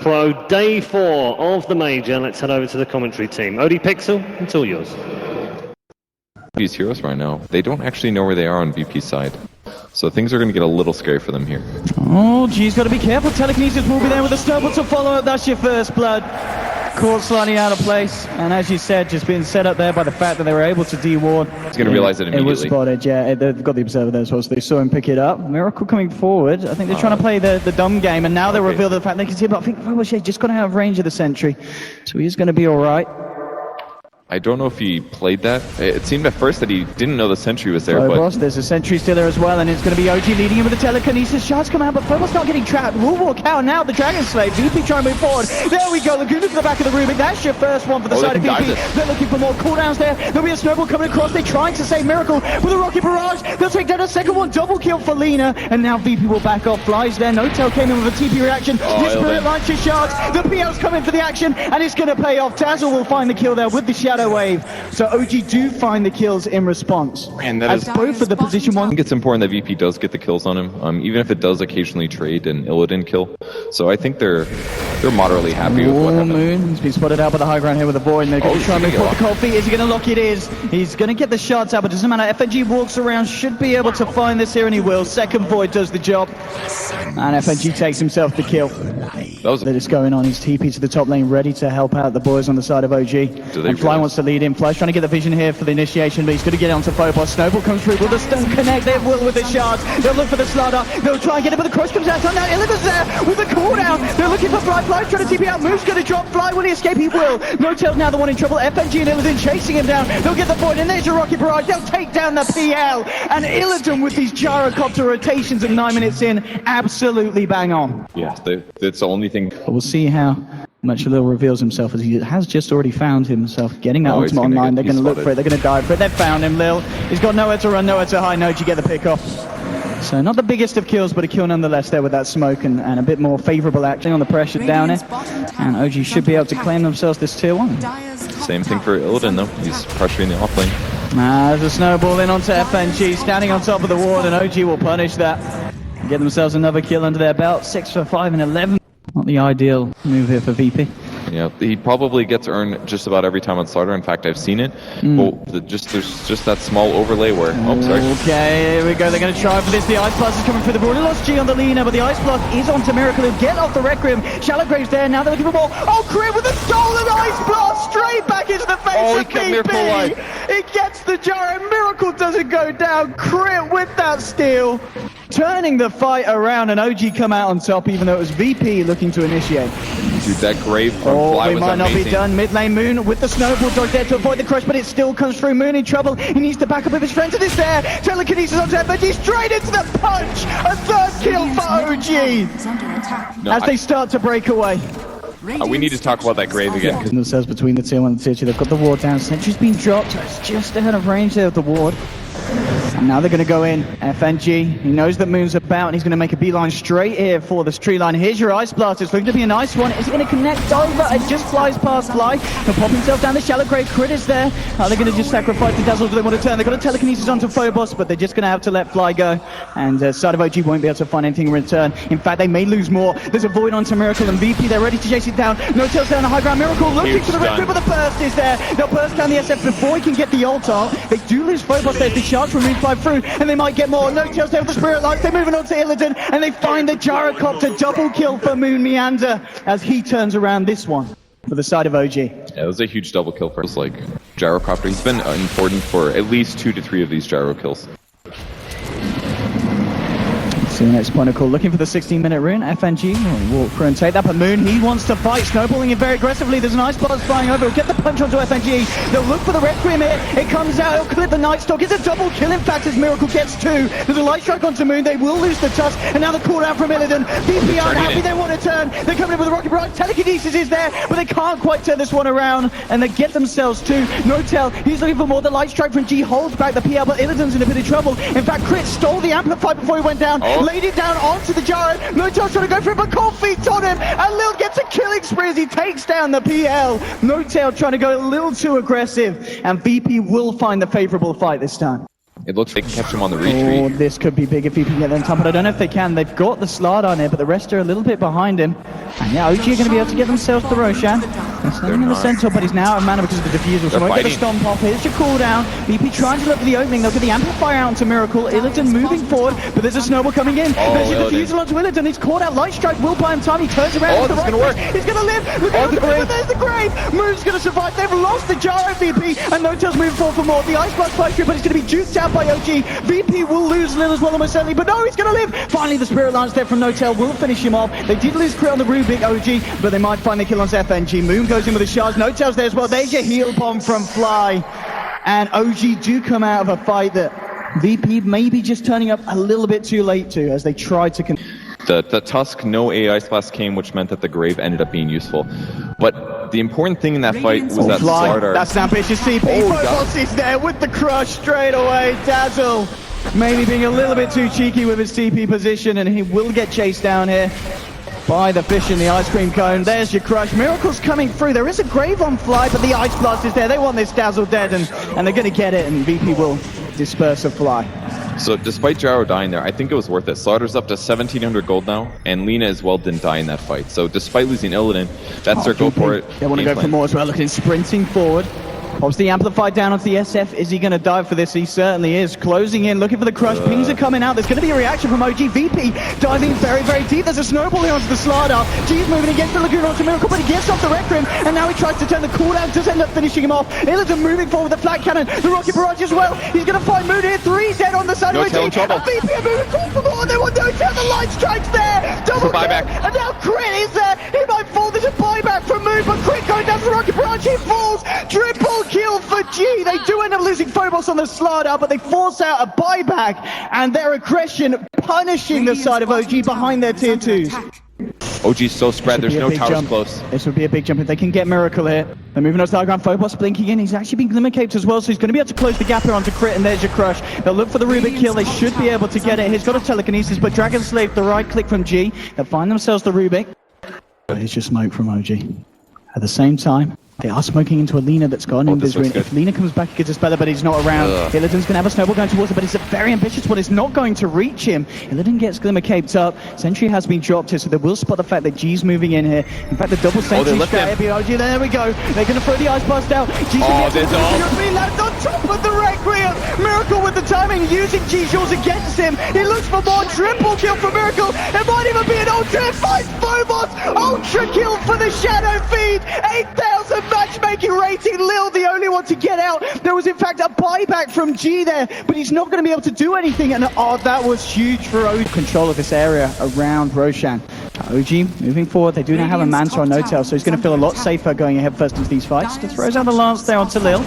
Pro, day 4 of the major. Let's head over to the commentary team. Odie Pixel, it's all yours. These heroes right now, they don't actually know where they are on VP's side. So things are going to get a little scary for them here. Oh, G's got to be careful. Telekinesis will be there with a snowball to follow up. That's your first blood. Caught slightly out of place, and as you said, just being set up there by the fact that they were able to de-ward. He's going to realize it immediately. It was spotted, yeah. They've got the observer there as well, so they saw him pick it up. Miracle coming forward. I think they're trying to play the dumb game, and now they reveal the fact they can see it, but I think Froboshe just got out of range of the sentry, so he's going to be all right. I don't know if he played that. It seemed at first that he didn't know the sentry was there, but... There's a sentry still there as well, and it's going to be OG leading him with the telekinesis. Shards come out, but Phobos not getting trapped. Will walk out now, the Dragon Slave. VP trying to move forward. There we go, Laguna to the back of the Rubik. That's your first one for the side of VP. They're looking for more cooldowns there. There'll be a snowball coming across. They're trying to save Miracle with a rocket barrage. They'll take down a second one. Double kill for Lena, and now VP will back off. Flies there. No-Tail came in with a TP reaction. His Spirit launches Shards. The PL's coming for the action, and it's going to pay off. Dazzle will find the kill there with the Shadow Wave. So OG do find the kills in response. And that is both of the position one. I think it's important that VP does get the kills on him, even if it does occasionally trade an Illidan kill. So I think they're moderately happy with what happened. Moon, he's been spotted out by the high ground here with a Void, and they're going to try and move forward the cold feet. Is he going to lock it? Is. He's going to get the shots out, but it doesn't matter. FNG walks around, should be able to find this here, and he will. Second Void does the job. And FNG takes himself the kill. They're just going on. He's TP to the top lane, ready to help out the boys on the side of OG. And Fly wants to lead him. Fly's trying to get the vision here for the initiation, but he's going to get onto Phobos. Snowball comes through. Will the stun connect? They will with the shards. They'll look for the slaughter. They'll try and get it, but the crush comes out. So now Illidan's there with the cooldown. They're looking for Fly. Fly's trying to TP out. Move's going to drop. Fly, will he escape? He will. No-Tail's now the one in trouble. FNG and Illidan chasing him down. They'll get the Void, and there's your rocket barrage. They'll take down the PL. And Illidan with these gyrocopter rotations at 9 minutes in, absolutely bang on. Yeah, that's the only thing. But we'll see how much Lil reveals himself, as he has just already found himself getting that ultimate online. They're going to look for it. They're going to dive for it. They've found him, Lil. He's got nowhere to run, nowhere to hide. No, you get the pick off. So not the biggest of kills, but a kill nonetheless there with that smoke and a bit more favourable action on the pressure down it. And OG should be able to claim themselves this tier 1. Same thing for Illidan though. He's pressuring the off lane. There's a snowball in onto FNG, standing on top of the ward, and OG will punish that. Get themselves another kill under their belt. 6 for 5 and 11. Not the ideal move here for VP. Yeah, he probably gets earned just about every time on Slaughter. In fact, I've seen it. But there's just that small overlay where... Oh, sorry. Okay, here we go. They're going to try for this. The Ice Blast is coming through the board. He lost G on the Lena, but the Ice Blast is onto Miracle. He'll get off the Requiem. Shallow Graves there. Now they're looking for more. Oh, Crit with a stolen Ice Blast straight back into the face of VP. It gets the jar, and Miracle doesn't go down. Crit with that steal, turning the fight around, and OG come out on top, even though it was VP looking to initiate. Dude, that Grave from Fly was might amazing. Not be done. Mid lane Moon with the snowball dodge there to avoid the crush, but it still comes through. Moon in trouble. He needs to back up with his friends, and it's there. Telekinesis onto FNG, straight into the punch. A third kill for OG as they start to break away. We need to talk about that Grave again. Themselves between the tier 1 and tier 2. They've got the ward down. Sentry's been dropped. It's just ahead of range there of the ward. And now they're going to go in. FNG, he knows that Moon's about, and he's going to make a beeline straight here for this tree line. Here's your Ice Blast. It's looking to be a nice one. Is he going to connect over? It just flies past Fly. He'll pop himself down the shallow grave. Crit is there. They're going to just sacrifice the Dazzle if they want to turn. They've got a telekinesis onto Phobos, but they're just going to have to let Fly go. And side of OG won't be able to find anything in return. In fact, they may lose more. There's a Void onto Miracle and VP. They're ready to chase it down. No-Tail's down the high ground. Miracle looking for the red grip, but the burst is there. They'll burst down the SF before he can get the ult out. They do lose Phobos there. The charge from Moon fly through, and they might get more. No-Tail's there with the Spirit Lights. They're moving on to Illidan, and they find the Gyrocopter. Double kill for Moon Meander as he turns around this one for the side of OG. Yeah, it was a huge double kill for us. Like Gyrocopter, he's been important for at least 2 to 3 of these gyro kills. So the next point of call, looking for the 16-minute rune. FNG will walk through and take that, but Moon, he wants to fight, snowballing it very aggressively. There's an Ice Blast flying over. He'll get the punch onto FNG. They'll look for the Requiem here. It comes out, he'll clip the Nightstalk. It's a double kill, in fact, as Miracle gets 2. There's a Light Strike onto Moon. They will lose the Tusk, and now the cooldown from Illidan. VP aren't happy, they want to turn. They're coming in with a Rocket Barrage. Telekinesis is there, but they can't quite turn this one around, and they get themselves 2. No-Tail, he's looking for more. The Light Strike from G holds back the PL, but Illidan's in a bit of trouble. In fact, Crit stole the Amplify before he went down, laid it down onto the Gyro. No-Tail's trying to go for it, but Cold Feet's on him, and Lil gets a killing spree as he takes down the PL. No-Tail trying to go a little too aggressive, and VP will find the favourable fight this time. It looks like they can catch him on the Oh, retreat. this could be big if he can get them top, but I don't know if they can. They've got the Slard on it, but the rest are a little bit behind him. And yeah, OG are going to be able to get themselves the Roshan. They're standing in the center, but he's now out of mana because of the defusal. So They're won't get the fighting. stomp off. Here's your cooldown. VP trying to look for the opening. They'll get the Amplifier out into Miracle. Illidan moving forward, but there's a snowball coming in. There's your Illidan. defusal onto Illidan. He's caught out. Light Strike will buy him time. He turns around. Oh, with the this is right gonna work. flash. He's going to live. Look Oh, at the grave. There's the grave. Moon's going to survive. They've lost the Gyro VP, and No-Tail's moving forward for more. The Ice Blast flash through, but he's going to be juked out by OG. VP will lose Lil as well, almost certainly, but no, he's going to live. Finally, the Spirit Lance there from No-Tail will finish him off. They did lose crit on the Rubik OG, but they might find the kill on FNG. Moon goes in with the shards. No-Tail's there as well. There's your heal bomb from Fly. And OG do come out of a fight that VP may be just turning up a little bit too late to, as they try to... The Tusk, no AI Blast came, which meant that the Grave ended up being useful. But the important thing in that fight was that Fly, Slardar... that's an ambitious CP. Oh, Phobos is there with the crush straight away. Dazzle maybe being a little bit too cheeky with his TP position, and he will get chased down here by the fish in the ice cream cone. There's your crush. Miracle's coming through. There is a grave on Fly, but the Ice Blast is there. They want this Dazzle dead, and they're going to get it, and VP will disperse a Fly. So despite Gyro dying there, I think it was worth it. Slardar's up to 1,700 gold now, and Lina as well didn't die in that fight. So despite losing Illidan, that's their go for it. They want to game go for plan. more as well. Looking sprinting forward. Pops the Amplified down onto the SF. Is he going to dive for this? He certainly is. Closing in, looking for the crush. Pings are coming out. There's going to be a reaction from OG. VP diving very, very deep. There's a snowball here onto the Slardar. G's moving against the Lagoon onto Miracle, but he gets off the Wreck Rim, and now he tries to turn the cooldown. Does end up finishing him off. Illidan moving forward with the flat cannon. The Rocket Barrage as well. He's going to find Moon here. 3 dead on the side of No-Tail in OG. trouble. And VP are moving forward for more. They want No-Tail. The Light Strike's there. Double kill. buyback. And now Crit is there. He might fall. There's a buyback from Moon, but Crit going down to the Rocket Barrage. He falls. Triple kill for G. They do end up losing Phobos on the Slardar, but they force out a buyback, and their aggression punishing the side of OG behind their tier 2s. OG's so spread, there's no towers close. This would be a big jump if they can get Miracle here. They're moving on to the ground. Phobos blinking in. He's actually been Glimmer Caped as well, so he's going to be able to close the gap here onto Crit, and there's your crush. They'll look for the Rubik kill. They should be able to get it. He's got a telekinesis, but Dragon Slave, the right click from G. They'll find themselves the Rubik. But it's just smoke from OG. At the same time, they are smoking into a Lina that's got an this Invis Rune. looks good. If Lina comes back, he gets a speller, but he's not around. Illidan's going to have a snowball going towards it, but it's a very ambitious one. It's not going to reach him. Illidan gets Glimmer Caped up. Sentry has been dropped here, so they will spot the fact that G's moving in here. In fact, the double Sentry left him. strategy. There we go. They're going to throw the Ice Blast out. G's going to be lands on top of the Requiem. Miracle with the timing, using G-Jaws against him. He looks for more. Triple kill for Miracle. It might even be an ultra. Finds Phobos. Ultra kill for the Shadow Feed. 8,000 matchmaking rating. Lil, the only one to get out. There was, in fact, a buyback from G there, but he's not going to be able to do anything. And that was huge for OG. Control of this area around Roshan. OG moving forward. They do now have a Manta on No-Tail, so he's going to feel a lot safer going ahead first into these fights. Just throws out the lance there onto Lil.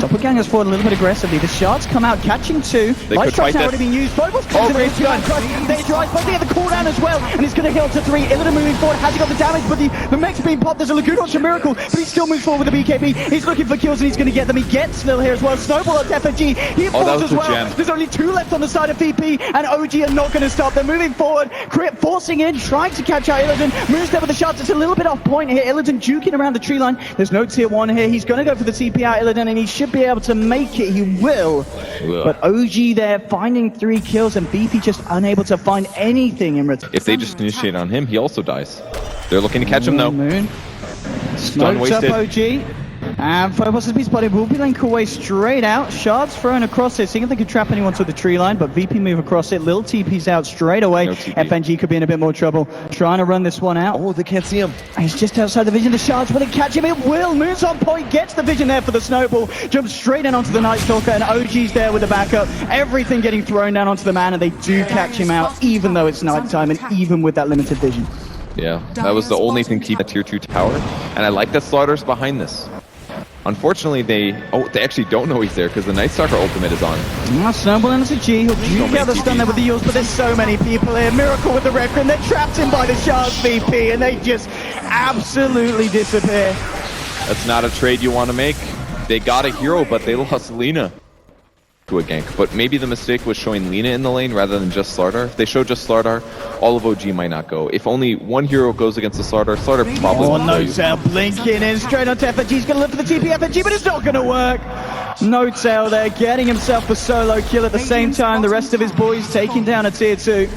Doppelganger's forward a little bit aggressively. The shards come out, catching 2. Light Strike's now already been used. Phobos comes in with his gun. There's your Ice Blast. They have the cooldown as well, and he's going to heal to 3. Illidan moving forward. Has he got the damage? But the mech's being popped. There's a Lagoon onto Miracle, but he still moves forward with the BKB. He's looking for kills, and he's going to get them. He gets Lil here as well. Snowball on FNG. He falls as well. Gem. There's only 2 left on the side of VP, and OG are not going to stop. They're moving forward. Crit forcing in, trying to catch out Illidan. Moves there with the shots. It's a little bit off point here. Illidan juking around the tree line. There's no tier 1 here. He's going to go for the TP out Illidan, and he should be able to make it. He will. But OG there finding 3 kills, and VP just unable to find anything in return. If they just initiate on him, he also dies. They're looking to catch him though. Moon. Smoked up OG. And Phobos has been spotted. Will be link away straight out. Shards thrown across it, seeing if they can trap anyone to the tree line, but VP move across it. Lil TP's out straight away. No TP. FNG could be in a bit more trouble. Trying to run this one out. Oh, they can't see him. He's just outside the vision. The Shards will catch him. It will. Moon's on point. Gets the vision there for the snowball. Jumps straight in onto the Night Stalker, and OG's there with the backup. Everything getting thrown down onto the man, and they do catch him out, even though it's nighttime and even with that limited vision. Yeah, that was the only thing keeping the tier 2 tower, and I like that Slardar's behind this. Unfortunately, they actually don't know he's there because the Night Stalker ultimate is on. Snowball into G. He'll juke out the stun there with the Eels, but there's so many people here. Miracle with the Red Grim. They're trapped in by the Shards VP, and they just absolutely disappear. That's not a trade you want to make. They got a hero, but they lost Lina to a gank. But maybe the mistake was showing Lina in the lane rather than just Slardar. If they show just Slardar, all of OG might not go. If only one hero goes against the Slardar probably won't go. No-Tail blinking in straight onto FNG. He's going to look for the TP FNG, but it's not going to work. No Tail there, getting himself a solo kill at the same time. The rest of his boys taking down a tier 2.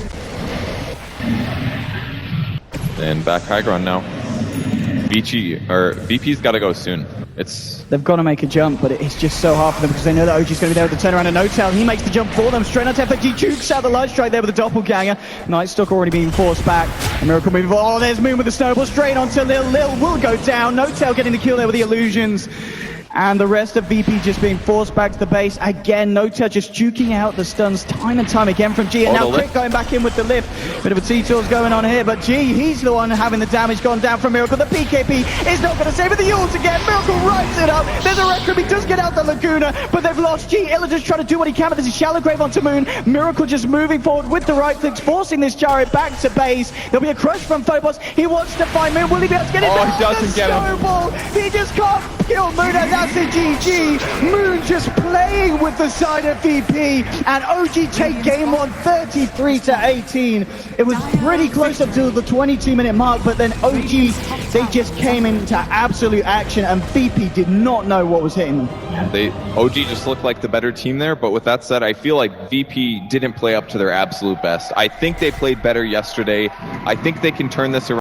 And back high ground now. VP's got to go soon. They've got to make a jump, but it's just so hard for them because they know that OG's going to be there with the turnaround and No Tail. He makes the jump for them. Straight on to FNG, jukes out the light strike there with the doppelganger. Nightstock already being forced back. A Miracle moving forward. Oh, there's Moon with the snowball straight onto Lil. Lil will go down. No Tail getting the kill there with the illusions. And the rest of VP just being forced back to the base. Again, No Tail just juking out the stuns time and time again from G. And now Quick going back in with the lift. Bit of a T-Tools going on here, but G, he's the one having the damage gone down from Miracle. The PKP is not going to save it. The ult again. Miracle rides it up. There's a Red Crib. He does get out the Laguna, but they've lost G. Illa just trying to do what he can, but there's a Shallow Grave onto Moon. Miracle just moving forward with the right clicks, forcing this Chariot back to base. There'll be a crush from Phobos. He wants to find Moon. Will he be able to get it? Oh, he doesn't get him. He just can't kill Moon, and that's a GG. Moon just playing with the side of VP, and OG take game 1 33-18. It was pretty close up to the 22-minute mark, but then OG, they just came into absolute action, and VP did not know what was hitting them. OG just looked like the better team there, but with that said, I feel like VP didn't play up to their absolute best. I think they played better yesterday. I think they can turn this around.